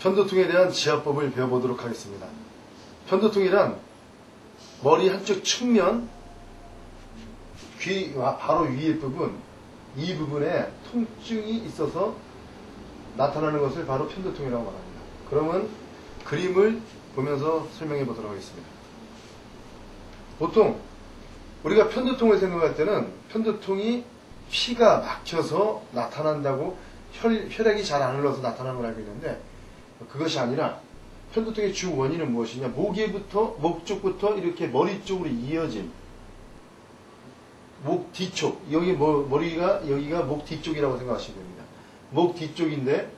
편두통에 대한 지압법을 배워보도록 하겠습니다. 편두통이란 머리 한쪽 측면, 귀 바로 위에 부분, 이 부분에 통증이 있어서 나타나는 것을 바로 편두통이라고 말합니다. 그러면 그림을 보면서 설명해 보도록 하겠습니다. 보통 우리가 편두통을 생각할 때는 편두통이 피가 막혀서 나타난다고 혈액이 잘 안 흘러서 나타나는 걸 알고 있는데, 그것이 아니라 편두통의 주 원인은 무엇이냐, 목 쪽부터 이렇게 머리 쪽으로 이어진 목 뒤쪽, 여기가 목 뒤쪽이라고 생각하시면 됩니다. 목 뒤쪽인데,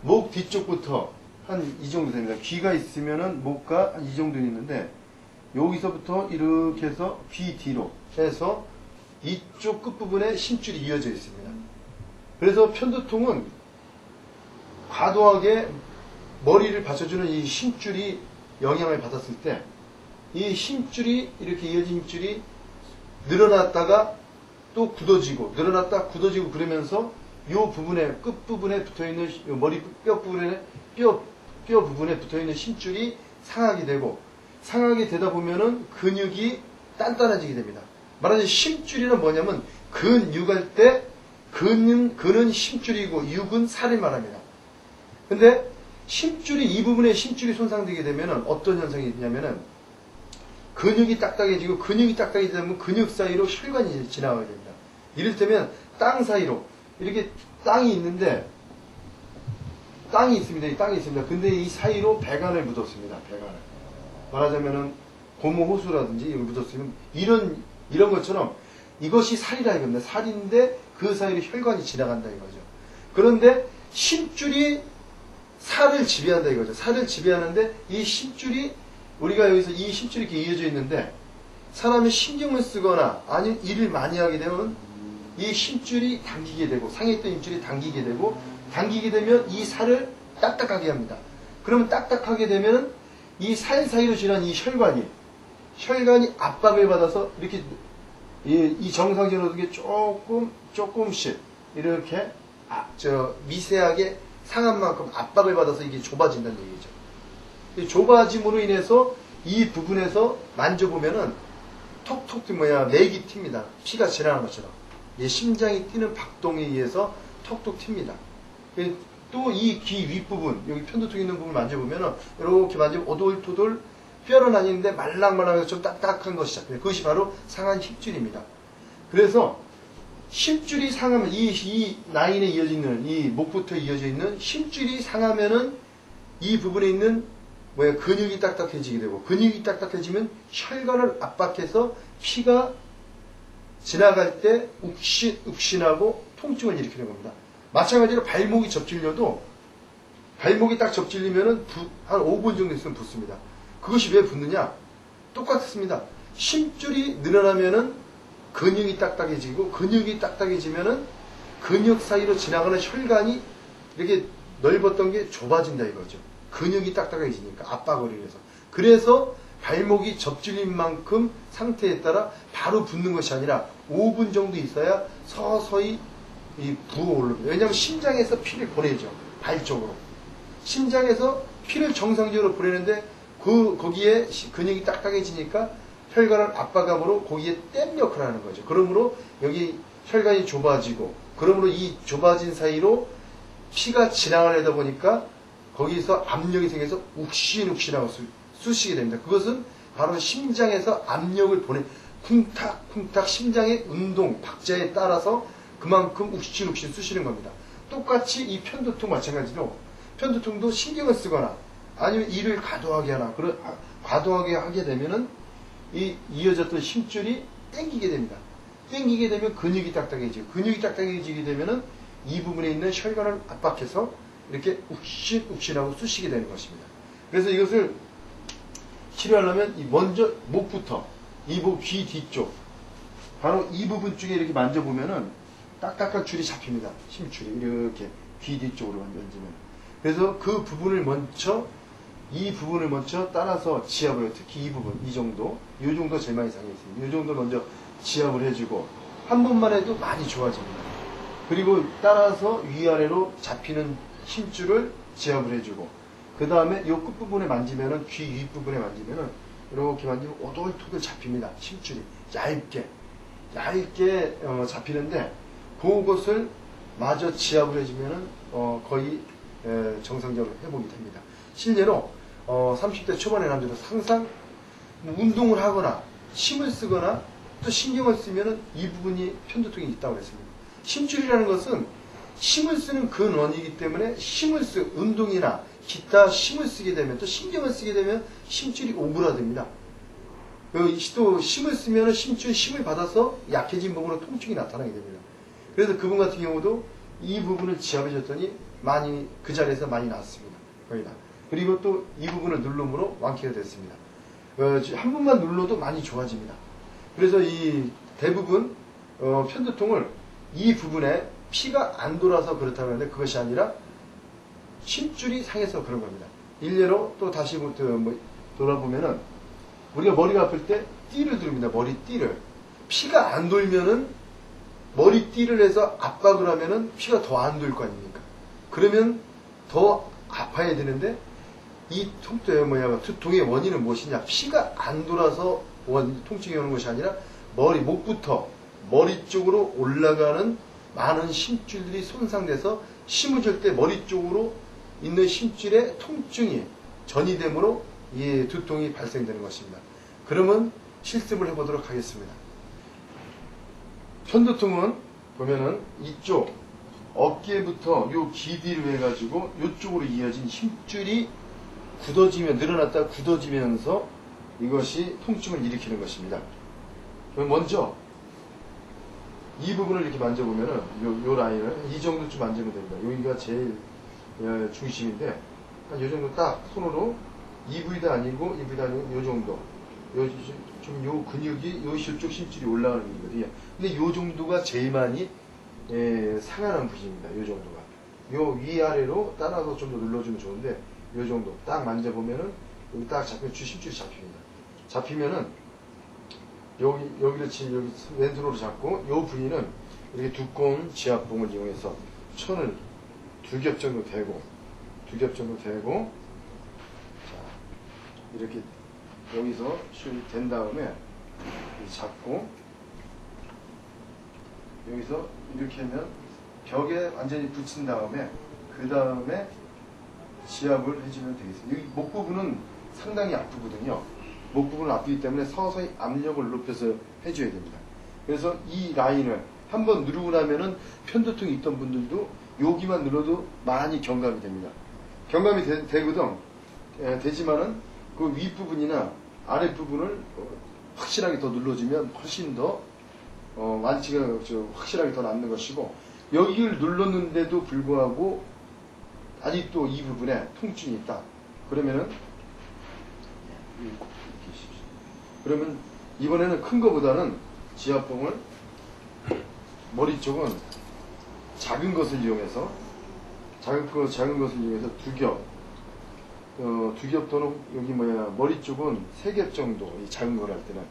목 뒤쪽부터 한 이 정도 됩니다. 귀가 있으면은 목과 한 이 정도 있는데, 여기서부터 이렇게 해서 귀 뒤로 해서 이쪽 끝부분에 심줄이 이어져 있습니다. 그래서 편두통은 과도하게 머리를 받쳐주는 이 심줄이 영향을 받았을 때, 이 심줄이 이렇게 이어진 힘줄이 늘어났다가 또 굳어지고, 늘어났다 굳어지고, 그러면서 이 부분에, 끝부분에 붙어있는, 머리 뼈 부분에 붙어있는 심줄이 상하게 되고, 상하게 되다 보면은 근육이 단단해지게 됩니다. 말하자면 심줄이는 뭐냐면, 근육할 때 근은 심줄이고 육은 살을 말합니다. 근데 심줄이, 이 부분에 심줄이 손상되게 되면은 어떤 현상이 있냐면은, 근육이 딱딱해지고, 근육이 딱딱해지면 근육 사이로 혈관이 지나가게 됩니다. 이를테면 땅 사이로, 이렇게 땅이 있는데, 땅이 있습니다. 근데 이 사이로 배관을 묻었습니다. 배관을. 말하자면은 고무 호수라든지 이걸 묻었으면, 이런 것처럼 이것이 살이라 이겁니다. 살인데 그 사이로 혈관이 지나간다 이거죠. 그런데 심줄이 살을 지배한다 이거죠. 살을 지배하는데, 이 심줄이, 우리가 여기서 이 심줄이 이렇게 이어져 있는데, 사람이 신경을 쓰거나 아니면 일을 많이 하게 되면 이 심줄이 당기게 되고, 상에 있던 힘줄이 당기게 되면 이 살을 딱딱하게 합니다. 그러면 딱딱하게 되면 이 살 사이로 지난 이 혈관이 압박을 받아서 이렇게 이 정상적으로 조금씩 이렇게 미세하게 상한 만큼 압박을 받아서 이게 좁아진다는 얘기죠. 이 좁아짐으로 인해서 이 부분에서 만져보면은 톡톡 맥이 튑니다. 피가 지나는 것처럼. 심장이 뛰는 박동에 의해서 톡톡 튑니다. 또 이 귀 윗부분, 여기 편두통 있는 부분 만져보면은, 이렇게 만지면 오돌토돌 뼈는 아닌데 말랑말랑해서 좀 딱딱한 것이 잡혀요. 그것이 바로 상한 힘줄입니다. 그래서 힘줄이 상하면, 이 라인에 이어져 있는, 이 목부터 이어져 있는 힘줄이 상하면은 이 부분에 있는 근육이 딱딱해지게 되고, 근육이 딱딱해지면 혈관을 압박해서 피가 지나갈 때 욱신하고 통증을 일으키는 겁니다. 마찬가지로 발목이 접질려도, 발목이 딱 접질리면은 한 5분 정도 있으면 붓습니다. 그것이 왜 붓느냐? 똑같습니다. 심줄이 늘어나면은 근육이 딱딱해지고, 근육이 딱딱해지면은 근육 사이로 지나가는 혈관이 이렇게 넓었던 게 좁아진다 이거죠. 근육이 딱딱해지니까, 압박을 인해서. 그래서 발목이 접질린 만큼 상태에 따라 바로 붓는 것이 아니라 5분 정도 있어야 서서히 부어오릅니다. 왜냐하면 심장에서 피를 보내죠. 발 쪽으로. 심장에서 피를 정상적으로 보내는데, 거기에 근육이 딱딱해지니까 혈관을 압박함으로 거기에 댐 역할을 하는 거죠. 그러므로 여기 혈관이 좁아지고, 그러므로 이 좁아진 사이로 피가 지나가려다 보니까 거기서 압력이 생겨서 욱신욱신하고 쑤시게 됩니다. 그것은 바로 심장에서 압력을 쿵탁쿵탁 심장의 운동, 박자에 따라서 그만큼 욱신욱신 쑤시는 겁니다. 똑같이 이 편두통 마찬가지로, 편두통도 신경을 쓰거나 아니면 일을 과도하게 하게 되면은 이 이어졌던 심줄이 땡기게 됩니다. 땡기게 되면 근육이 딱딱해지고, 근육이 딱딱해지게 되면은 이 부분에 있는 혈관을 압박해서 이렇게 욱신욱신하고 쑤시게 되는 것입니다. 그래서 이것을 치료하려면 먼저 목부터, 이 귀 뒤쪽, 바로 이 부분 쪽에 이렇게 만져보면은 딱딱한 줄이 잡힙니다. 심줄이 이렇게 귀 뒤쪽으로 만지면. 그래서 그 부분을 이 부분을 먼저 따라서 지압을 해요. 특히 이 부분, 이 정도 제일 많이 상해 있습니다. 이 정도 먼저 지압을 해주고, 한 번만 해도 많이 좋아집니다. 그리고 따라서 위아래로 잡히는 힘줄을 지압을 해주고, 그 다음에 이 끝부분에 만지면은, 귀 윗부분에 만지면은, 이렇게 만지면 오돌토돌 잡힙니다. 심줄이. 얇게 잡히는데, 그것을 마저 지압을 해주면은, 거의, 정상적으로 회복이 됩니다. 실제로, 30대 초반의 남자도 항상 운동을 하거나, 힘을 쓰거나, 또 신경을 쓰면은 이 부분이 편두통이 있다고 했습니다. 심줄이라는 것은 힘을 쓰는 근원이기 때문에 운동이나 기타 힘을 쓰게 되면 또 신경을 쓰게 되면 심줄이 오그라듭니다. 또 힘을 쓰면 심줄이 힘을 받아서 약해진 부분으로 통증이 나타나게 됩니다. 그래서 그분 같은 경우도 이 부분을 지압해 줬더니 많이 그 자리에서 많이 나았습니다. 거의 다. 그리고 또 이 부분을 누름으로 완쾌가 됐습니다. 한 번만 눌러도 많이 좋아집니다. 그래서 이 대부분 편두통을 이 부분에 피가 안 돌아서 그렇다고 하는데 그것이 아니라 심줄이 상해서 그런 겁니다. 일례로 또 다시 돌아보면은 우리가 머리가 아플 때 띠를 두릅니다. 머리띠를. 피가 안 돌면은 머리띠를 해서 압박을 하면은 피가 더 안 돌 거 아닙니까? 그러면 더 아파야 되는데 이 두통의 원인은 무엇이냐? 피가 안 돌아서 통증이 오는 것이 아니라 목부터 머리 쪽으로 올라가는 많은 심줄들이 손상돼서 힘을 줄 때 머리 쪽으로 있는 심줄에 통증이 전이됨으로 이 두통이 발생되는 것입니다. 그러면 실습을 해보도록 하겠습니다. 편두통은 보면은 이쪽 어깨부터 요 기디로 해가지고 이쪽으로 이어진 힘줄이 늘어났다 굳어지면서 이것이 통증을 일으키는 것입니다. 그럼 먼저 이 부분을 이렇게 만져보면은 요 라인을 이 정도쯤 만지면 됩니다. 여기가 제일 중심인데 한 요 정도 딱 손으로 EV도 아니고 요 정도 좀 요 근육이 요 이쪽 심줄이 올라가는 거거든요. 근데 요 정도가 제일 많이 상하는 부위입니다. 요 정도가 요 위아래로 따라서 좀 더 눌러주면 좋은데 요 정도 딱 만져보면은 여기 딱 잡히면 심줄이 잡힙니다. 잡히면은 여기를 여기 왼손으로 잡고 요 부위는 이렇게 두꺼운 지압봉을 이용해서 천을 2겹 정도 대고 자, 이렇게 여기서 된 다음에 잡고 여기서 이렇게 하면 벽에 완전히 붙인 다음에 그 다음에 지압을 해주면 되겠습니다. 여기 목 부분은 상당히 아프거든요. 목 부분은 아프기 때문에 서서히 압력을 높여서 해줘야 됩니다. 그래서 이 라인을 한번 누르고 나면은 편두통이 있던 분들도 여기만 눌러도 많이 경감이 됩니다. 경감이 되지만은 그 윗부분이나 아랫부분을 확실하게 더 눌러주면 훨씬 더 완치가 확실하게 더 낫는 것이고 여기를 눌렀는데도 불구하고 아직도 이 부분에 통증이 있다. 그러면 이번에는 큰 거보다는 지압봉을 머리 쪽은 작은 것을 이용해서 두 겹 또는 여기 머리 쪽은 3겹 정도 이 작은 걸 할 때는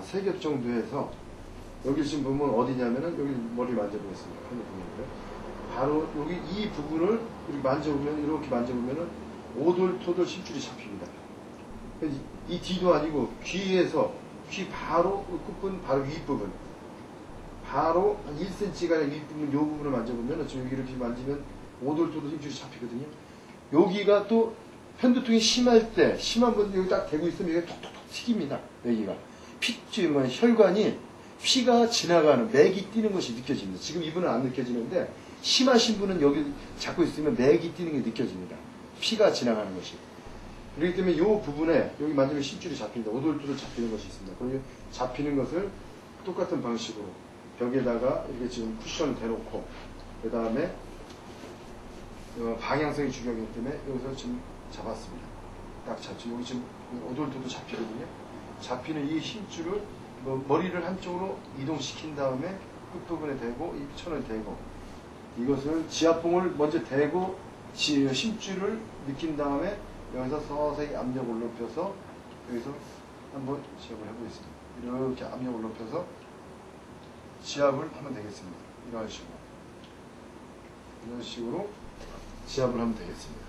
3겹 정도 해서 여기 지금 보면 어디냐면은 여기 머리 만져보겠습니다. 바로 여기 이 부분을 이렇게 만져보면은 오돌토돌 심줄이 잡힙니다. 이 뒤도 아니고 귀 바로 끝부분 바로 윗부분 바로 한 1cm가 윗부분 요 부분을 만져보면 지금 여기 이렇게 만지면 오돌토돌 힘줄이 잡히거든요. 여기가 또 편두통이 심한 분들 여기 딱 대고 있으면 여기 톡톡톡 튀깁니다. 여기가 혈관이 피가 지나가는 맥이 뛰는 것이 느껴집니다. 지금 이분은 안 느껴지는데 심하신 분은 여기 잡고 있으면 맥이 뛰는 게 느껴집니다. 피가 지나가는 것이. 그렇기 때문에 이 부분에 여기 만지면 심줄이 잡힙니다. 오돌토돌 잡히는 것이 있습니다. 그리고 잡히는 것을 똑같은 방식으로 벽에다가 이렇게 지금 쿠션을 대놓고 그 다음에 방향성이 중요하기 때문에 여기서 지금 잡았습니다. 딱 잡죠. 여기 지금 오돌토돌 잡히거든요. 잡히는 이 힘줄을 머리를 한쪽으로 이동시킨 다음에 끝부분에 대고 이 천을 대고 이것을 지압봉을 먼저 대고 심줄을 느낀 다음에 여기서 서서히 압력을 높여서 여기서 한번 지압을 해보겠습니다. 이렇게 압력을 높여서 지압을 하면 되겠습니다. 이런 식으로 지압을 하면 되겠습니다.